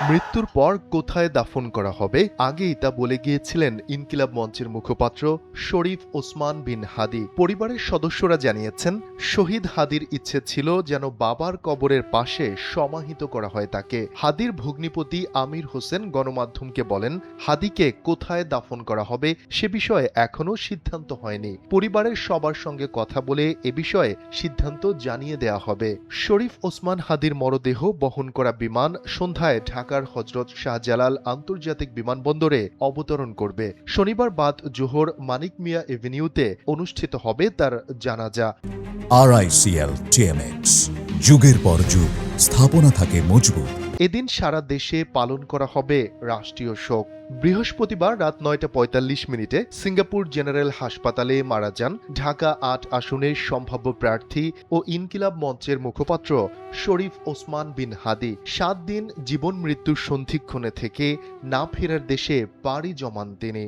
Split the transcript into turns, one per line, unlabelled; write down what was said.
মৃত্যুর পর কোথায় দাফন করা হবে আগেই তা বলে গিয়েছিলেন ইনকিলাব মঞ্চের মুখপাত্র শরীফ ওসমান বিন হাদি। পরিবারের সদস্যরা জানিয়েছেন, শহীদ হাদির ইচ্ছে ছিল যেন বাবার কবরের পাশে সমাহিত করা হয় তাকে। হাদির ভগ্নিপতি আমির হোসেন গণমাধ্যমকে বলেন, হাদিকে কোথায় দাফন করা হবে সে বিষয়ে এখনও সিদ্ধান্ত হয়নি। পরিবারের সবার সঙ্গে কথা বলে এ বিষয়ে সিদ্ধান্ত জানিয়ে দেয়া হবে। শরীফ ওসমান হাদির মরদেহ বহন করা বিমান সন্ধ্যায় ঢাকার হযরত শাহজালাল আন্তর্জাতিক বিমানবন্দরে অবতরণ করবে। শনিবার বাদ জোহর মানিক মিয়া এভিনিউতে অনুষ্ঠিত হবে তার জানাজা।
RICL TMX, যুগের পর যুগ স্থাপনা থাকে মজবুত।
এদিন সারা দেশে পালন করা হবে রাষ্ট্রীয় শোক। বৃহস্পতিবার রাত ৯টা ৪৫ সিঙ্গাপুর জেনারেল হাসপাতালে মারা যান ঢাকা ৮ আসনের সম্ভাব্য প্রার্থী ও ইনকিলাব মঞ্চের মুখপাত্র শরীফ ওসমান বিন হাদি। ৭ দিন জীবন মৃত্যুর সন্ধিক্ষণে থেকে না ফেরার দেশে পাড়ি জমান তিনি।